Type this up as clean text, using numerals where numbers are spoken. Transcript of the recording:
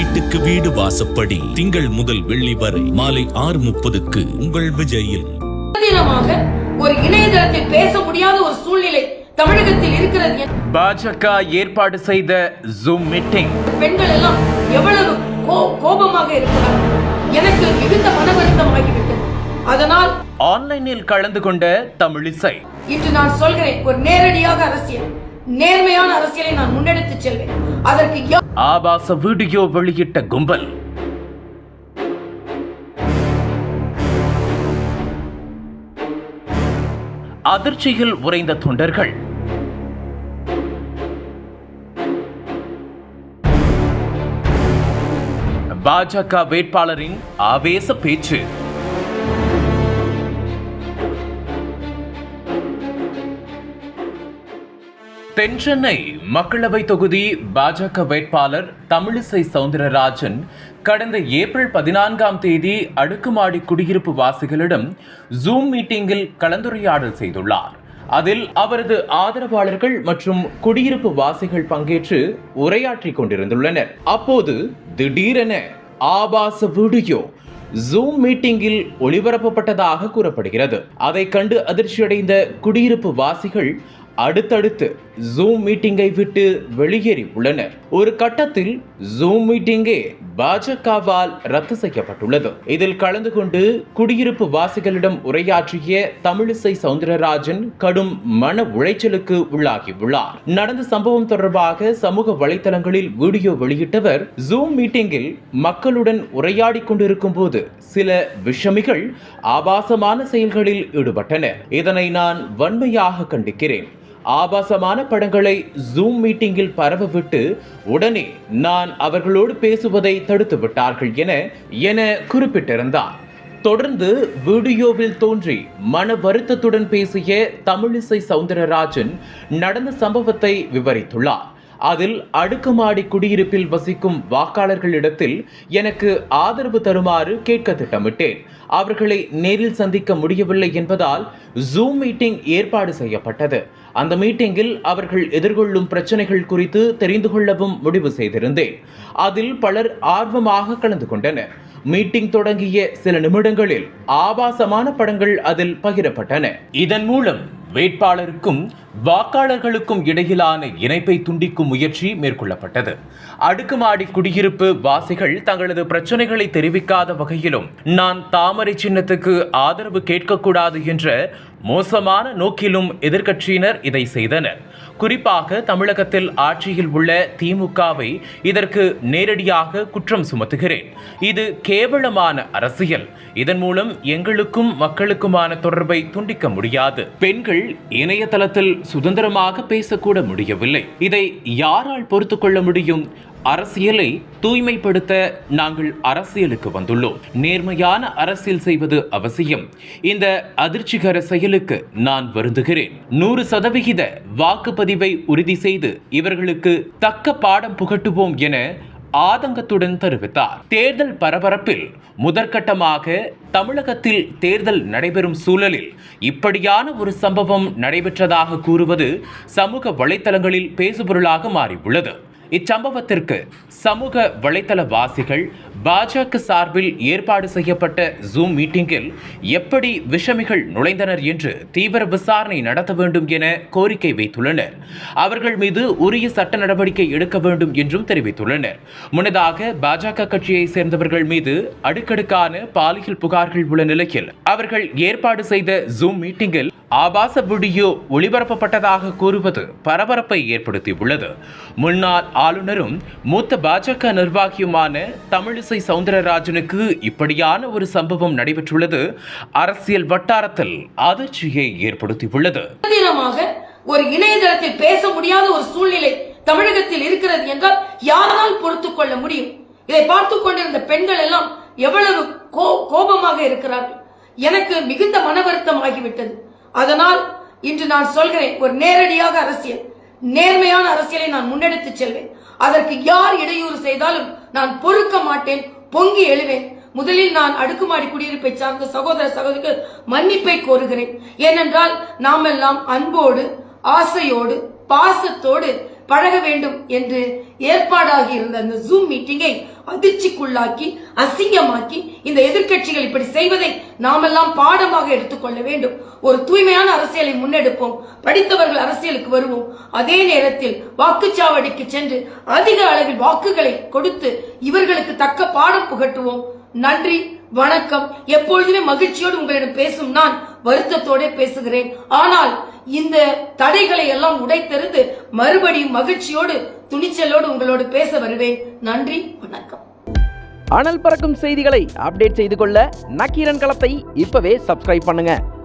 வீட்டுக்கு வீடு வாசப்படி திங்கள் முதல் வெள்ளி வரை மாலை 6:30க்கு உங்கள் விஜயில். ஒரு இணையதளத்தில் பேச முடியாத ஒரு சூழ்நிலை தமிழகத்தில் இருக்கிறது. பாஜக ஏற்பாடு செய்த ஜூம் மீட்டிங். பெண்கள் எல்லாம் எவ்வளவு கோபமாக இருக்கிறார். எனக்கு மிகுந்த மன வருத்தம் ஆகிவிட்டது. அதனால் ஆன்லைனில் கலந்து கொண்ட தமிழிசை, இன்று நான் சொல்கிறேன், ஒரு நேரடியாக அரசியல், நேர்மையான அரசியலை நான் முன்னெடுத்து செல்வேன். அதற்கு ஆபாச வீடியோ வெளியிட்ட கும்பல். அதிர்ச்சியில் உறைந்த தொண்டர்கள். பாஜக வேட்பாளரின் ஆவேச பேச்சு. தென்சென்னை மக்களவை தொகுதி பாஜக வேட்பாளர் தமிழிசை சவுந்தரராஜன் கடந்த ஏப்ரல் 14ஆம் தேதி அடுக்குமாடி குடியிருப்பு வாசிகளிடம் ஜூம் மீட்டிங்கில் கலந்துரையாடல் செய்துள்ளார். அதில் அவரது ஆதரவாளர்கள் மற்றும் குடியிருப்பு வாசிகள் பங்கேற்று உரையாற்றிக் கொண்டிருந்துள்ளனர். அப்போது திடீரென ஆபாச வீடியோ ஜூம் மீட்டிங்கில் ஒளிபரப்பப்பட்டதாக கூறப்படுகிறது. அதை கண்டு அதிர்ச்சியடைந்த குடியிருப்பு வாசிகள் அடுத்தடுத்து ஜூம் மீட்டிங்கை விட்டு வெளியேறி உள்ளனர். ஒரு கட்டத்தில் ஜூம் மீட்டிங்கே பாஜகவால் ரத்து செய்யப்பட்டுள்ளது. இதில் கலந்து கொண்டு குடியிருப்பு வாசிகளிடம் உரையாற்றிய தமிழிசை சவுந்தரராஜன் கடும் மன உளைச்சலுக்கு உள்ளாகியுள்ளார். நடந்த சம்பவம் தொடர்பாக சமூக வலைதளங்களில் வீடியோ வெளியிட்டவர், ஜூம் மீட்டிங்கில் மக்களுடன் உரையாடி கொண்டிருக்கும் போது சில விஷமிகள் ஆபாசமான செயல்களில் ஈடுபட்டனர். இதனை நான் வன்மையாக கண்டிக்கிறேன். ஆபாசமான படங்களை ஜூம் மீட்டிங்கில் பரவவிட்டு உடனே நான் அவர்களோடு பேசுவதை தடுத்து விட்டார்கள் என குறிப்பிட்டிருந்தார். தொடர்ந்து வீடியோவில் தோன்றி மன வருத்தத்துடன் பேசிய தமிழிசை சவுந்தரராஜன் நடந்த சம்பவத்தை விவரித்துள்ளார். அதில் அடுக்குமாடி குடியிருப்பில் வசிக்கும் வாக்காளர்களிடத்தில் எனக்கு ஆதரவு தருமாறு கேட்க திட்டமிட்டேன். அவர்களை நேரில் சந்திக்க முடியவில்லை என்பதால் ஜூம் மீட்டிங் ஏற்பாடு செய்யப்பட்டது. அந்த மீட்டிங்கில் அவர்கள் எதிர்கொள்ளும் பிரச்சனைகள் குறித்து தெரிந்து கொள்ளவும் முடிவு செய்திருந்தேன். அதில் பலர் ஆர்வமாக கலந்து கொண்டனர். மீட்டிங் தொடங்கிய சில நிமிடங்களில் ஆபாசமான படங்கள் அதில் பகிரப்பட்டன. இதன் மூலம் வேட்பாளருக்கும் வாக்காளர்களுக்கும் இடையிலான இணைப்பை துண்டிக்கும் முயற்சி மேற்கொள்ளப்பட்டது. அடுக்குமாடி குடியிருப்பு வாசிகள் தங்களது பிரச்சனைகளை தெரிவிக்காத வகையிலும் நான் தாமரை சின்னத்துக்கு ஆதரவு கேட்கக்கூடாது என்ற மோசமான நோக்கிலும் எதிர்க்கட்சியினர் இதை செய்தனர். குறிப்பாக தமிழகத்தில் ஆட்சியில் உள்ள திமுகவை இதற்கு நேரடியாக குற்றம் சுமத்துகிறேன். இது கேவலமான அரசியல். இதன் மூலம் எங்களுக்கும் மக்களுக்குமான தொடர்பை துண்டிக்க முடியாது. பெண்கள் இணையதளத்தில் சுதந்திரமாக பேசக்கூட முடியவில்லை. இதை யாரால் பொறுத்துக் கொள்ள முடியும்? அரசியலை தூய்மைப்படுத்த நாங்கள் அரசியலுக்கு வந்துள்ளோம். நேர்மையான அரசியல் செய்வது அவசியம். இந்த அதிர்ச்சிகர செயலுக்கு நான் வருந்துகிறேன். 100% வாக்குப்பதிவை உறுதி செய்து இவர்களுக்கு தக்க பாடம் புகட்டுவோம் என ஆதங்கத்துடன் தெரிவித்தார். தேர்தல் பரபரப்பில் முதற்கட்டமாக தமிழகத்தில் தேர்தல் நடைபெறும் சூழலில் இப்படியான ஒரு சம்பவம் நடைபெற்றதாக கூறுவது சமூக வலைதளங்களில் பேசுபொருளாக மாறியுள்ளது. இச்சம்பவத்திற்கு சமூக வலைதள வாசிகள் பாஜக சார்பில் ஏற்பாடு செய்யப்பட்ட ஜூம் மீட்டிங்கில் எப்படி விஷமிகள் நுழைந்தனர் என்று தீவிர விசாரணை நடத்த வேண்டும் என கோரிக்கை வைத்துள்ளனர். அவர்கள் மீது உரிய சட்ட நடவடிக்கை எடுக்க வேண்டும் என்றும் தெரிவித்துள்ளனர். முன்னதாக பாஜக கட்சியை சேர்ந்தவர்கள் மீது அடுக்கடுக்கான பாலியல் புகார்கள் உள்ள நிலையில் அவர்கள் ஏற்பாடு செய்த ஜூம் மீட்டிங்கில் ஆபாச வீடியோ ஒளிபரப்பப்பட்டதாக கூறுவது பரபரப்பை ஏற்படுத்தியுள்ளது. முன்னாள் ஆளுநரும் மூத்த பாஜக நிர்வாகியுமான தமிழிசை சவுந்தரராஜனுக்கு இப்படியான ஒரு சம்பவம் நடைபெற்றுள்ளது அரசியல் வட்டாரத்தில் அதிர்ச்சியை ஏற்படுத்தியுள்ளது. ஒரு இணையதளத்தில் பேச முடியாத ஒரு சூழ்நிலை தமிழகத்தில் இருக்கிறது என்றால் யாரால் பொறுத்துக் கொள்ள முடியும்? இதை பார்த்துக் கொண்டிருந்த பெண்கள் எல்லாம் எவ்வளவு கோபமாக இருக்கிறார்கள். எனக்கு மிகுந்த மன வருத்தம் ஆகிவிட்டது. அதனால் இன்று நான் சொல்கிறேன், ஒரு நேரடியாக அரசியல், நேர்மையான அரசியலை நான் முன்னெடுத்து செல்வேன். அதற்கு யார் இடையூறு செய்தாலும் நான் பொறுக்க மாட்டேன், பொங்கி எழுவேன். முதலில் நான் அடுக்குமாடி குடியிருப்பை சார்ந்த சகோதர சகோதரிகள் மன்னிப்பை கோருகிறேன். ஏனென்றால் நாமெல்லாம் அன்போடு, ஆசையோடு, பாசத்தோடு பழக வேண்டும் என்று ஏற்பாடாகி இருந்த அந்த ஜூம் மீட்டிங்கை அதிர்ச்சிக்குள்ளாக்கி அசிங்கமாக்கி இந்த எதிர்க்கட்சிகள் இப்படி செய்வதை நாமெல்லாம் பாடமாக எடுத்துக்கொள்ள வேண்டும். ஒரு தூய்மையான அரசியலை முன்னெடுப்போம், படித்தவர்கள் அரசியலுக்கு வருவோம். அதே நேரத்தில் வாக்குச்சாவடிக்கு சென்று அதிக அளவில் வாக்குகளை கொடுத்து இவர்களுக்கு தக்க பாடம் புகட்டுவோம். நன்றி, வணக்கம். எப்பொழுதுமே மகிழ்ச்சியோடு உங்களிடம் பேசும் நான் வருத்தத்தோட பேசுகிறேன். ஆனால் இந்த தடைகளை எல்லாம் உடைத்தெறிந்து மறுபடியும் மகிழ்ச்சியோடு துணிச்சலோடு உங்களோடு பேச வருவேன். நன்றி, வணக்கம். அனல் பறக்கும் செய்திகளை அப்டேட் செய்து கொள்ள நக்கீரன் களத்தை இப்பவே சப்ஸ்கிரைப் பண்ணுங்க.